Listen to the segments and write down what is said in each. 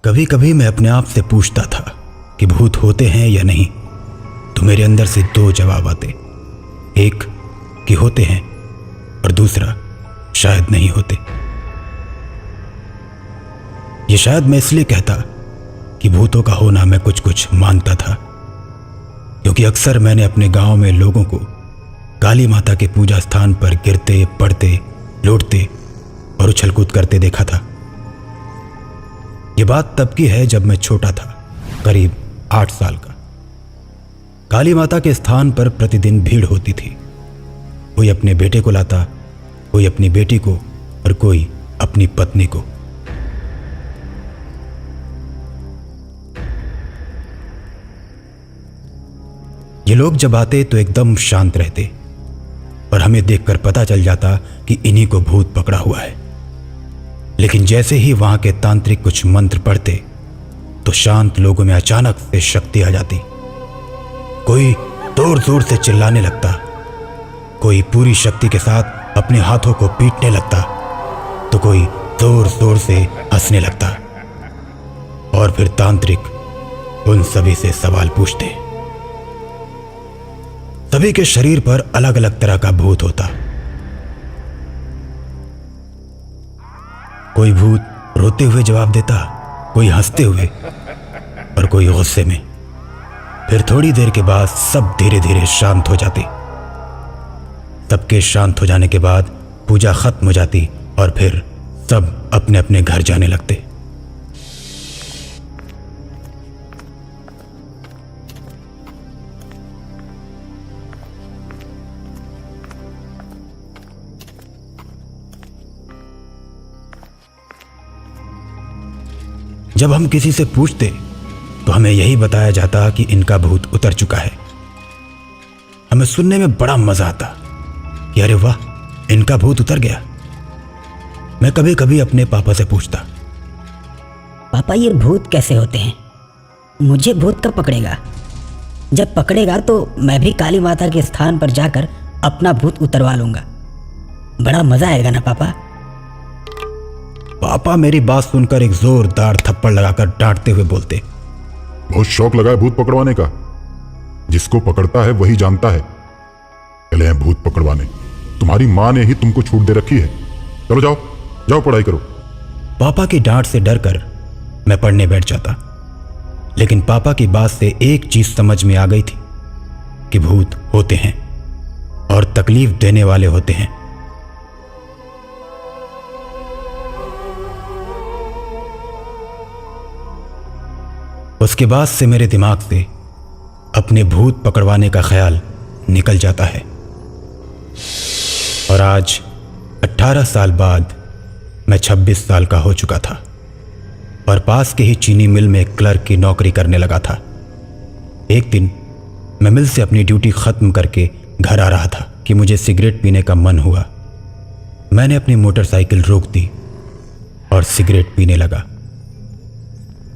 कभी कभी मैं अपने आप से पूछता था कि भूत होते हैं या नहीं, तो मेरे अंदर से दो जवाब आते। एक कि होते हैं और दूसरा शायद नहीं होते। ये शायद मैं इसलिए कहता कि भूतों का होना मैं कुछ कुछ मानता था, क्योंकि अक्सर मैंने अपने गांव में लोगों को काली माता के पूजा स्थान पर गिरते पड़ते लौटते और उछल कूद करते देखा था। यह बात तब की है जब मैं छोटा था, करीब 8 साल का। काली माता के स्थान पर प्रतिदिन भीड़ होती थी। कोई अपने बेटे को लाता, कोई अपनी बेटी को और कोई अपनी पत्नी को। ये लोग जब आते तो एकदम शांत रहते और हमें देखकर पता चल जाता कि इन्हीं को भूत पकड़ा हुआ है। लेकिन जैसे ही वहां के तांत्रिक कुछ मंत्र पढ़ते तो शांत लोगों में अचानक से शक्ति आ जाती। कोई जोर जोर से चिल्लाने लगता, कोई पूरी शक्ति के साथ अपने हाथों को पीटने लगता, तो कोई जोर जोर से हंसने लगता। और फिर तांत्रिक उन सभी से सवाल पूछते। सभी के शरीर पर अलग अलग तरह का भूत होता। कोई भूत रोते हुए जवाब देता, कोई हंसते हुए और कोई गुस्से में। फिर थोड़ी देर के बाद सब धीरे धीरे शांत हो जाते। सबके शांत हो जाने के बाद पूजा खत्म हो जाती और फिर सब अपने अपने घर जाने लगते। जब हम किसी से पूछते तो हमें यही बताया जाता कि इनका भूत उतर चुका है। हमें सुनने में बड़ा मजा आता कि अरे वाह, इनका भूत उतर गया। मैं कभी कभी अपने पापा से पूछता, पापा ये भूत कैसे होते हैं? मुझे भूत कब पकड़ेगा? जब पकड़ेगा तो मैं भी काली माता के स्थान पर जाकर अपना भूत उतरवा लूंगा। बड़ा मजा आएगा ना पापा? पापा मेरी बात सुनकर एक जोरदार थप्पड़ लगाकर डांटते हुए बोलते, बहुत शौक लगा है भूत पकड़वाने का। जिसको पकड़ता है वही जानता है। चले हैं भूत पकड़वाने। तुम्हारी माँ ने ही तुमको छूट दे रखी है। चलो जाओ जाओ पढ़ाई करो। पापा की डांट से डरकर मैं पढ़ने बैठ जाता। लेकिन पापा की बात से एक चीज समझ में आ गई थी कि भूत होते हैं और तकलीफ देने वाले होते हैं। उसके बाद से मेरे दिमाग से अपने भूत पकड़वाने का ख्याल निकल जाता है। और आज 18 साल बाद मैं 26 साल का हो चुका था और पास के ही चीनी मिल में क्लर्क की नौकरी करने लगा था। एक दिन मैं मिल से अपनी ड्यूटी खत्म करके घर आ रहा था कि मुझे सिगरेट पीने का मन हुआ। मैंने अपनी मोटरसाइकिल रोक दी और सिगरेट पीने लगा।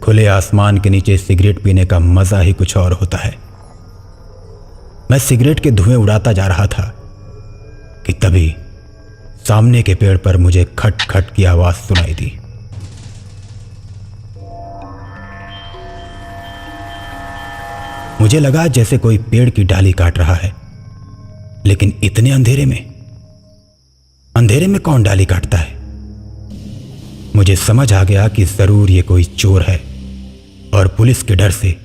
खुले आसमान के नीचे सिगरेट पीने का मजा ही कुछ और होता है। मैं सिगरेट के धुएं उड़ाता जा रहा था कि तभी सामने के पेड़ पर मुझे खट खट की आवाज सुनाई दी। मुझे लगा जैसे कोई पेड़ की डाली काट रहा है, लेकिन इतने अंधेरे में कौन डाली काटता है? मुझे समझ आ गया कि जरूर ये कोई चोर है और पुलिस के डर से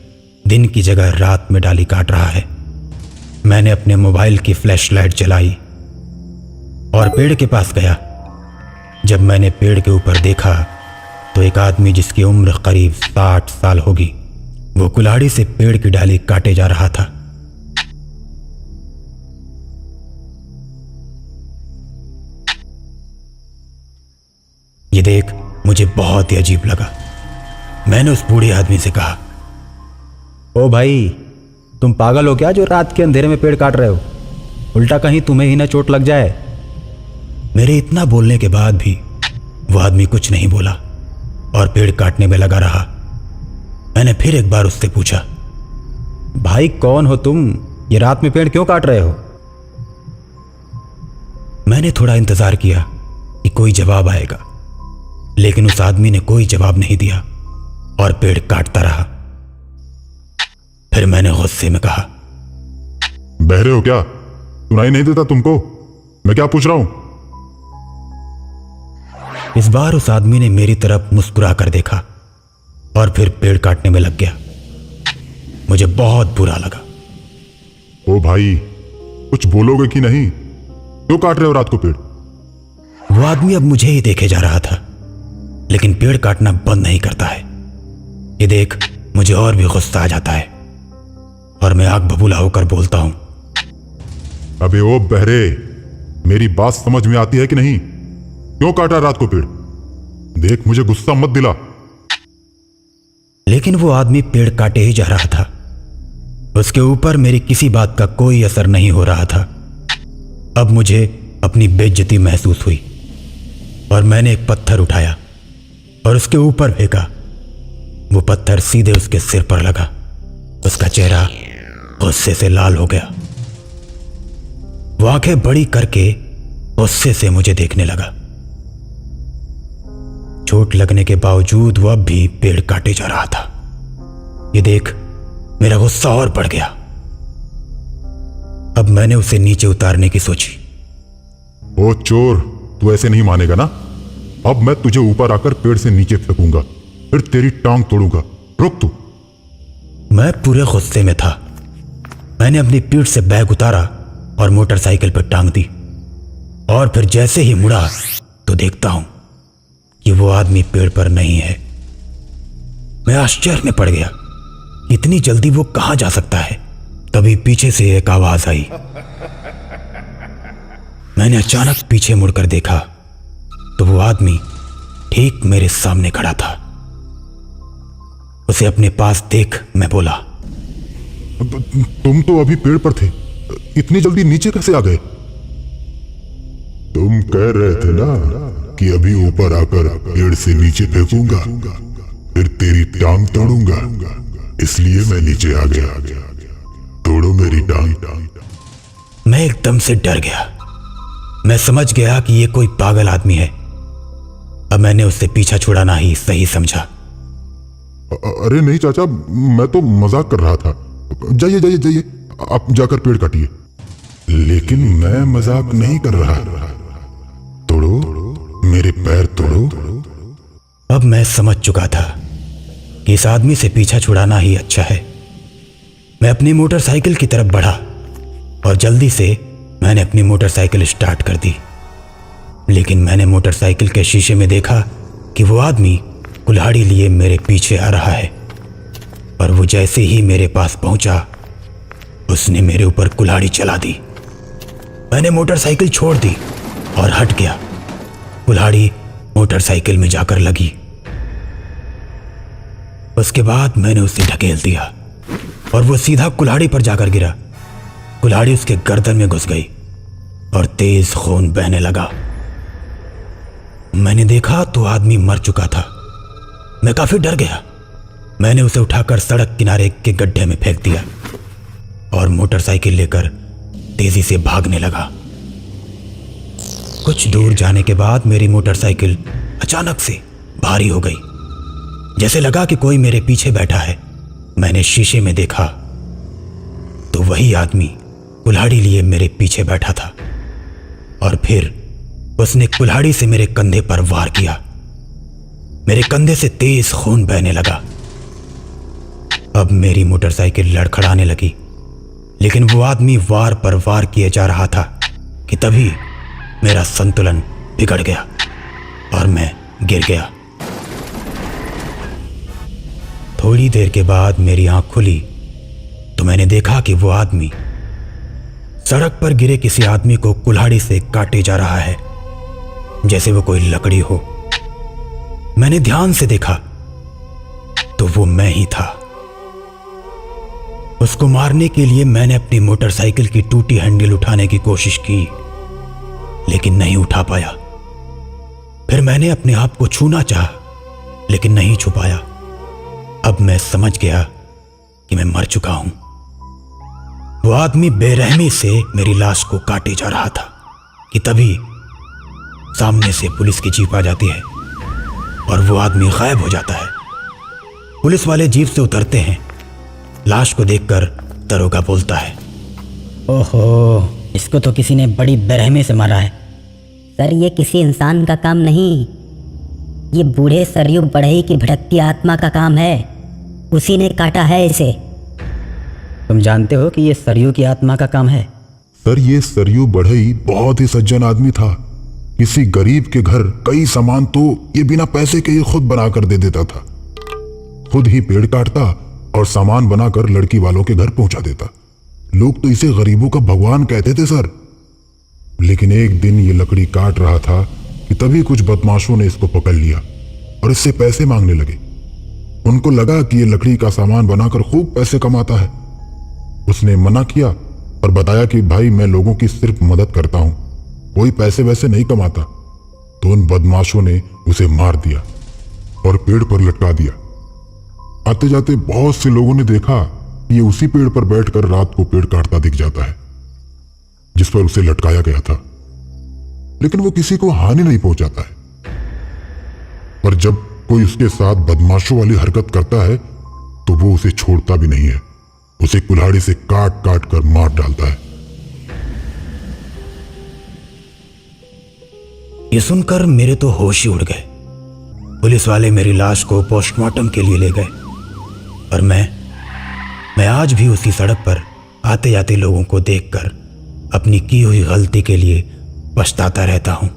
दिन की जगह रात में डाली काट रहा है। मैंने अपने मोबाइल की फ्लैशलाइट जलाई और पेड़ के पास गया। जब मैंने पेड़ के ऊपर देखा तो एक आदमी जिसकी उम्र करीब 60 साल होगी, वो कुल्हाड़ी से पेड़ की डाली काटे जा रहा था। ये देख मुझे बहुत ही अजीब लगा। मैंने उस बूढ़े आदमी से कहा, ओ भाई, तुम पागल हो क्या जो रात के अंधेरे में पेड़ काट रहे हो? उल्टा कहीं तुम्हें ही ना चोट लग जाए। मेरे इतना बोलने के बाद भी वो आदमी कुछ नहीं बोला और पेड़ काटने में लगा रहा। मैंने फिर एक बार उससे पूछा, भाई कौन हो तुम? ये रात में पेड़ क्यों काट रहे हो? मैंने थोड़ा इंतजार किया कि कोई जवाब आएगा, लेकिन उस आदमी ने कोई जवाब नहीं दिया और पेड़ काटता रहा। फिर मैंने गुस्से में कहा, बहरे हो क्या? सुनाई नहीं देता तुमको मैं क्या पूछ रहा हूं? इस बार उस आदमी ने मेरी तरफ मुस्कुरा कर देखा और फिर पेड़ काटने में लग गया। मुझे बहुत बुरा लगा। ओ भाई, कुछ बोलोगे कि नहीं? क्यों काट रहे हो रात को पेड़? वो आदमी अब मुझे ही देखे जा रहा था, लेकिन पेड़ काटना बंद नहीं करता है। ये देख मुझे और भी गुस्सा आ जाता है और मैं आग बबूला होकर बोलता हूं, अबे ओ बहरे, मेरी बात समझ में आती है कि नहीं? क्यों काटा रात को पेड़? देख मुझे गुस्सा मत दिला। लेकिन वो आदमी पेड़ काटे ही जा रहा था। उसके ऊपर मेरी किसी बात का कोई असर नहीं हो रहा था। अब मुझे अपनी बेइज्जती महसूस हुई और मैंने एक पत्थर उठाया और उसके ऊपर फेंका। वो पत्थर सीधे उसके सिर पर लगा। उसका चेहरा गुस्से से लाल हो गया। वो आंखें बड़ी करके गुस्से से मुझे देखने लगा। चोट लगने के बावजूद वो अब भी पेड़ काटे जा रहा था। ये देख मेरा गुस्सा और बढ़ गया। अब मैंने उसे नीचे उतारने की सोची। ओ चोर, तू ऐसे नहीं मानेगा ना? अब मैं तुझे ऊपर आकर पेड़ से नीचे फेंकूंगा, फिर तेरी टांग तोड़ूंगा। रुक तू। मैं पूरे गुस्से में था। मैंने अपनी पीठ से बैग उतारा और मोटरसाइकिल पर टांग दी और फिर जैसे ही मुड़ा तो देखता हूं कि वो आदमी पेड़ पर नहीं है। मैं आश्चर्य में पड़ गया, इतनी जल्दी वो कहां जा सकता है। तभी पीछे से एक आवाज आई। मैंने अचानक पीछे मुड़कर देखा तो वो आदमी ठीक मेरे सामने खड़ा था। उसे अपने पास देख मैं बोला, तुम तो अभी पेड़ पर थे, इतनी जल्दी नीचे कैसे आ गए? तुम कह रहे थे ना कि अभी ऊपर आकर पेड़ से नीचे फेंकूंगा, फिर तेरी टांग तोड़ूंगा, इसलिए मैं नीचे आ गया। तोड़ो मेरी टांग। मैं एकदम से डर गया। मैं समझ गया कि ये कोई पागल आदमी है। अब मैंने उससे पीछा छुड़ाना ही सही समझा। अरे नहीं चाचा, मैं तो मजाक कर रहा था। जाइए जाइए जाइए, आप जाकर पेड़ काटिए। लेकिन मैं मजाक नहीं कर रहा। तोड़ो मेरे पैर, तोड़ो। अब मैं समझ चुका था कि इस आदमी से पीछा छुड़ाना ही अच्छा है। मैं अपनी मोटरसाइकिल की तरफ बढ़ा और जल्दी से मैंने अपनी मोटरसाइकिल स्टार्ट कर दी। लेकिन मैंने मोटरसाइकिल के शीशे में देखा कि वो आदमी कुल्हाड़ी लिए मेरे पीछे आ रहा है और वो जैसे ही मेरे पास पहुंचा उसने मेरे ऊपर कुल्हाड़ी चला दी। मैंने मोटरसाइकिल छोड़ दी और हट गया। कुल्हाड़ी मोटरसाइकिल में जाकर लगी। उसके बाद मैंने उसे ढकेल दिया और वो सीधा कुल्हाड़ी पर जाकर गिरा। कुल्हाड़ी उसके गर्दन में घुस गई और तेज खून बहने लगा। मैंने देखा तो आदमी मर चुका था। मैं काफी डर गया। मैंने उसे उठाकर सड़क किनारे के गड्ढे में फेंक दिया और मोटरसाइकिल लेकर तेजी से भागने लगा। कुछ दूर जाने के बाद मेरी मोटरसाइकिल अचानक से भारी हो गई। जैसे लगा कि कोई मेरे पीछे बैठा है। मैंने शीशे में देखा तो वही आदमी कुल्हाड़ी लिए मेरे पीछे बैठा था और फिर उसने कुल्हाड़ी से मेरे कंधे पर वार किया। मेरे कंधे से तेज खून बहने लगा। अब मेरी मोटरसाइकिल लड़खड़ाने लगी, लेकिन वो आदमी वार पर वार किए जा रहा था कि तभी मेरा संतुलन बिगड़ गया और मैं गिर गया। थोड़ी देर के बाद मेरी आंख खुली तो मैंने देखा कि वो आदमी सड़क पर गिरे किसी आदमी को कुल्हाड़ी से काटे जा रहा है, जैसे वो कोई लकड़ी हो। मैंने ध्यान से देखा तो वो मैं ही था। उसको मारने के लिए मैंने अपनी मोटरसाइकिल की टूटी हैंडल उठाने की कोशिश की, लेकिन नहीं उठा पाया। फिर मैंने अपने आप को छूना चाहा, लेकिन नहीं छू पाया। अब मैं समझ गया कि मैं मर चुका हूं। वो आदमी बेरहमी से मेरी लाश को काटे जा रहा था कि तभी सामने से पुलिस की जीप आ जाती है और वो आदमी गायब हो जाता है। पुलिस वाले जीप से उतरते हैं। लाश को देखकर दरोगा बोलता है, ओहो, इसको तो किसी ने बड़ी बेरहमी से मारा है। सर ये किसी इंसान का काम नहीं, ये बूढ़े सरयू बढ़ई की भटकती आत्मा का काम है। उसी ने काटा है इसे। तुम जानते हो कि ये सरयू की आत्मा का काम है? सर ये सरयू बढ़ई बहुत ही सज्जन आदमी था। किसी गरीब के घर कई सामान तो ये बिना पैसे के ही खुद बनाकर दे देता था। खुद ही पेड़ काटता और सामान बनाकर लड़की वालों के घर पहुंचा देता। लोग तो इसे गरीबों का भगवान कहते थे सर। लेकिन एक दिन ये लकड़ी काट रहा था कि तभी कुछ बदमाशों ने इसको पकड़ लिया और इससे पैसे मांगने लगे। उनको लगा कि ये लकड़ी का सामान बनाकर खूब पैसे कमाता है। उसने मना किया और बताया कि भाई मैं लोगों की सिर्फ मदद करता हूं, कोई पैसे वैसे नहीं कमाता। तो उन बदमाशों ने उसे मार दिया और पेड़ पर लटका दिया। आते जाते बहुत से लोगों ने देखा कि ये उसी पेड़ पर बैठकर रात को पेड़ काटता दिख जाता है जिस पर उसे लटकाया गया था। लेकिन वो किसी को हानि नहीं पहुंचाता है। पर जब कोई उसके साथ बदमाशों वाली हरकत करता है तो वो उसे छोड़ता भी नहीं है, उसे कुल्हाड़ी से काट काट कर मार डालता है। ये सुनकर मेरे तो होश ही उड़ गए। पुलिस वाले मेरी लाश को पोस्टमार्टम के लिए ले गए और मैं आज भी उसी सड़क पर आते जाते लोगों को देखकर अपनी की हुई गलती के लिए पछताता रहता हूं।